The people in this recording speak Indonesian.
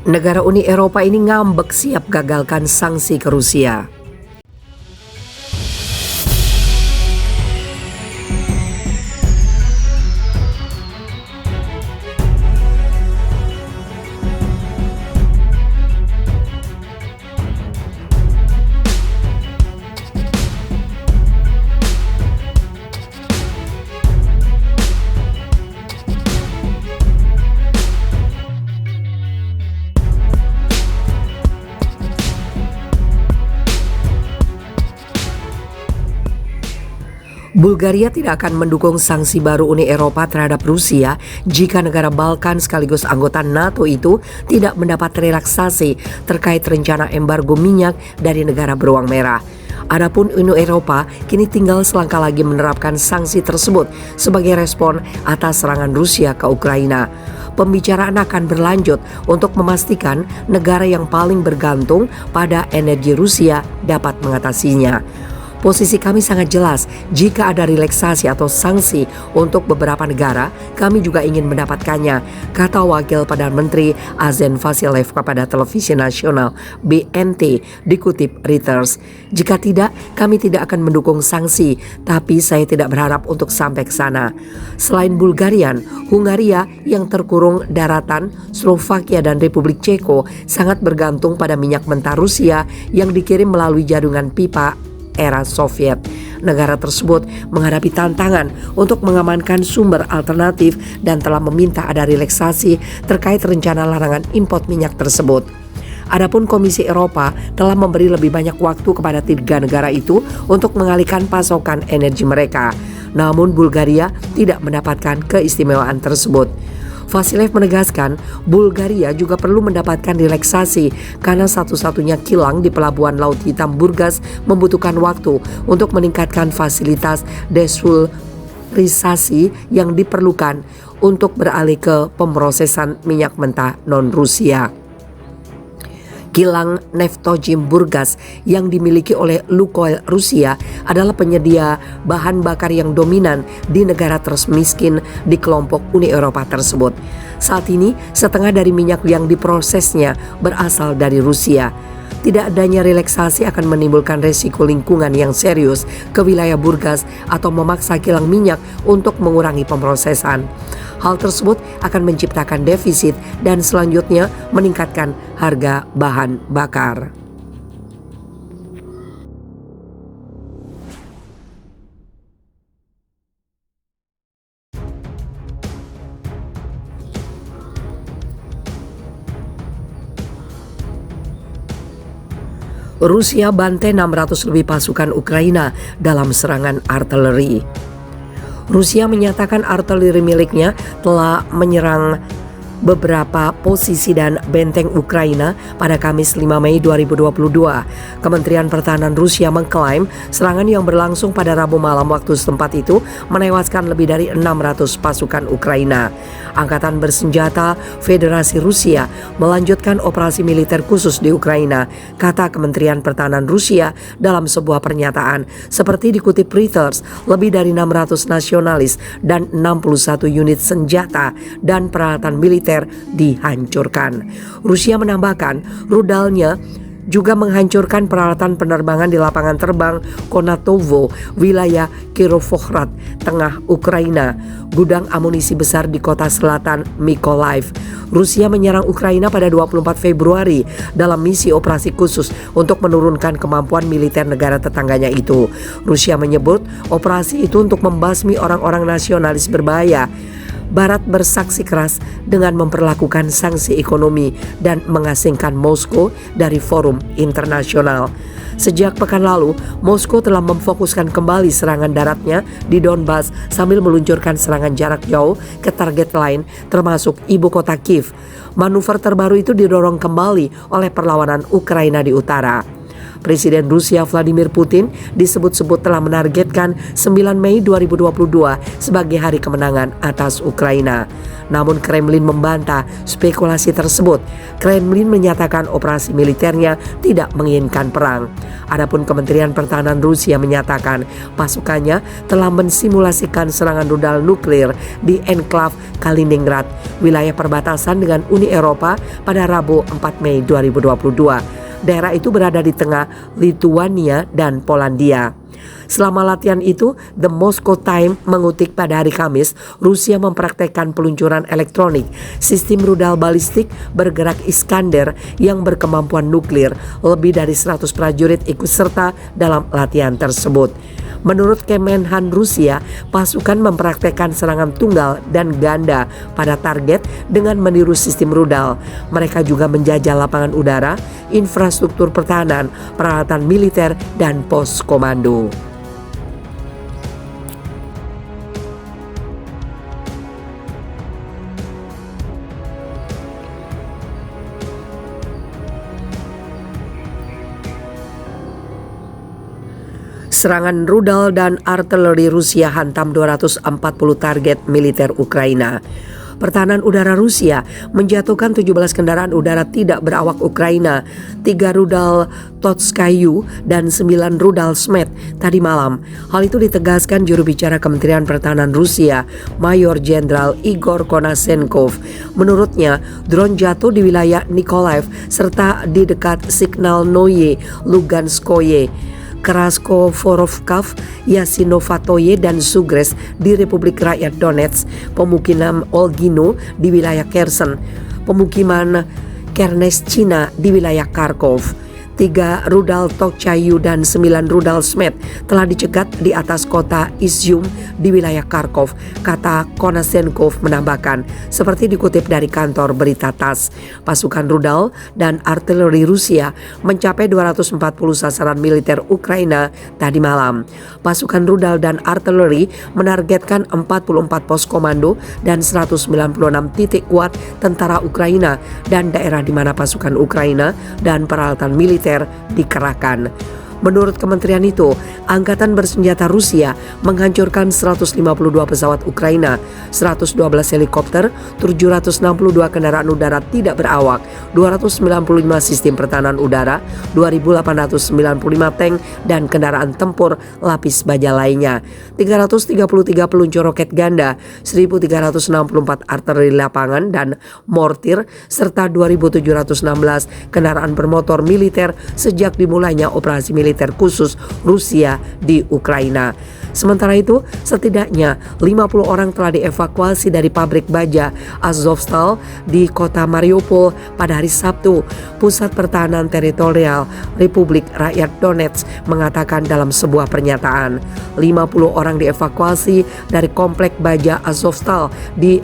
Negara Uni Eropa ini ngambek siap gagalkan sanksi ke Rusia. Bulgaria tidak akan mendukung sanksi baru Uni Eropa terhadap Rusia jika negara Balkan sekaligus anggota NATO itu tidak mendapat relaksasi terkait rencana embargo minyak dari negara beruang merah. Adapun Uni Eropa kini tinggal selangkah lagi menerapkan sanksi tersebut sebagai respon atas serangan Rusia ke Ukraina. Pembicaraan akan berlanjut untuk memastikan negara yang paling bergantung pada energi Rusia dapat mengatasinya. Posisi kami sangat jelas, jika ada relaksasi atau sanksi untuk beberapa negara, kami juga ingin mendapatkannya, kata Wakil Perdana Menteri Arsen Vasilev kepada televisi nasional BNT dikutip Reuters. Jika tidak, kami tidak akan mendukung sanksi, tapi saya tidak berharap untuk sampai ke sana. Selain Bulgaria, Hungaria yang terkurung daratan, Slovakia dan Republik Ceko sangat bergantung pada minyak mentah Rusia yang dikirim melalui jaringan pipa era Soviet. Negara tersebut menghadapi tantangan untuk mengamankan sumber alternatif dan telah meminta ada relaksasi terkait rencana larangan impor minyak tersebut. Adapun Komisi Eropa telah memberi lebih banyak waktu kepada 3 negara itu untuk mengalihkan pasokan energi mereka. Namun Bulgaria tidak mendapatkan keistimewaan tersebut. Vasilev menegaskan Bulgaria juga perlu mendapatkan relaksasi karena satu-satunya kilang di Pelabuhan Laut Hitam Burgas membutuhkan waktu untuk meningkatkan fasilitas desulfurisasi yang diperlukan untuk beralih ke pemrosesan minyak mentah non-Rusia. Kilang Neftojim Burgas yang dimiliki oleh Lukoil Rusia adalah penyedia bahan bakar yang dominan di negara termiskin di kelompok Uni Eropa tersebut. Saat ini, setengah dari minyak yang diprosesnya berasal dari Rusia. Tidak adanya relaksasi akan menimbulkan resiko lingkungan yang serius ke wilayah Burgas atau memaksa kilang minyak untuk mengurangi pemrosesan. Hal tersebut akan menciptakan defisit dan selanjutnya meningkatkan harga bahan bakar. Rusia bantai 600 lebih pasukan Ukraina dalam serangan artileri. Rusia menyatakan artileri miliknya telah menyerang beberapa posisi dan benteng Ukraina pada Kamis 5 Mei 2022. Kementerian Pertahanan Rusia mengklaim serangan yang berlangsung pada Rabu malam waktu setempat itu menewaskan lebih dari 600 pasukan Ukraina. Angkatan bersenjata Federasi Rusia melanjutkan operasi militer khusus di Ukraina, kata Kementerian Pertahanan Rusia dalam sebuah pernyataan. Seperti dikutip Reuters, lebih dari 600 nasionalis dan 61 unit senjata dan peralatan militer dihancurkan. Rusia menambahkan rudalnya juga menghancurkan peralatan penerbangan di lapangan terbang Konatovo, wilayah Kirovohrad, tengah Ukraina, gudang amunisi besar di kota selatan Mykolaiv. Rusia menyerang Ukraina pada 24 Februari dalam misi operasi khusus untuk menurunkan kemampuan militer negara tetangganya itu. Rusia menyebut operasi itu untuk membasmi orang-orang nasionalis berbahaya. Barat bersaksi keras dengan memperlakukan sanksi ekonomi dan mengasingkan Moskow dari forum internasional. Sejak pekan lalu, Moskow telah memfokuskan kembali serangan daratnya di Donbas sambil meluncurkan serangan jarak jauh ke target lain termasuk ibu kota Kiev. Manuver terbaru itu didorong kembali oleh perlawanan Ukraina di utara. Presiden Rusia Vladimir Putin disebut-sebut telah menargetkan 9 Mei 2022 sebagai hari kemenangan atas Ukraina. Namun Kremlin membantah spekulasi tersebut. Kremlin menyatakan operasi militernya tidak menginginkan perang. Adapun Kementerian Pertahanan Rusia menyatakan pasukannya telah mensimulasikan serangan rudal nuklir di enklav Kaliningrad, wilayah perbatasan dengan Uni Eropa pada Rabu 4 Mei 2022. Daerah itu berada di tengah Lituania dan Polandia. Selama latihan itu, The Moscow Times mengutip pada hari Kamis, Rusia mempraktekkan peluncuran elektronik sistem rudal balistik bergerak Iskander yang berkemampuan nuklir. Lebih dari 100 prajurit ikut serta dalam latihan tersebut. Menurut Kemenhan Rusia, pasukan mempraktekkan serangan tunggal dan ganda pada target dengan meniru sistem rudal. Mereka juga menjajah lapangan udara, infrastruktur pertahanan, peralatan militer, dan pos komando. Serangan rudal dan artileri Rusia hantam 240 target militer Ukraina. Pertahanan udara Rusia menjatuhkan 17 kendaraan udara tidak berawak Ukraina, 3 rudal Totskayu dan 9 rudal Smet tadi malam. Hal itu ditegaskan juru bicara Kementerian Pertahanan Rusia, Mayor Jenderal Igor Konashenkov. Menurutnya, drone jatuh di wilayah Nikolaev serta di dekat Signalnoye, Luganskoye, Kraskovorovkav, Yasinovatoye, dan Sugres di Republik Rakyat Donetsk, pemukiman Olgino di wilayah Kherson, pemukiman Kerneshchina di wilayah Kharkov. 3 rudal Tokchayu dan 9 rudal Smet telah dicegat di atas kota Izium di wilayah Kharkov, kata Konashenkov menambahkan, seperti dikutip dari kantor berita TASS. Pasukan rudal dan artileri Rusia mencapai 240 sasaran militer Ukraina tadi malam. Pasukan rudal dan artileri menargetkan 44 pos komando dan 196 titik kuat tentara Ukraina dan daerah di mana pasukan Ukraina dan peralatan militer dikerahkan. Menurut kementerian itu, angkatan bersenjata Rusia menghancurkan 152 pesawat Ukraina, 112 helikopter, 762 kendaraan udara tidak berawak, 295 sistem pertahanan udara, 2.895 tank dan kendaraan tempur lapis baja lainnya, 333 peluncur roket ganda, 1.364 artileri lapangan dan mortir, serta 2.716 kendaraan bermotor militer sejak dimulainya operasi militer khusus Rusia di Ukraina. Sementara itu, setidaknya 50 orang telah dievakuasi dari pabrik baja Azovstal di kota Mariupol pada hari Sabtu. Pusat Pertahanan Teritorial Republik Rakyat Donetsk mengatakan dalam sebuah pernyataan, 50 orang dievakuasi dari komplek baja Azovstal di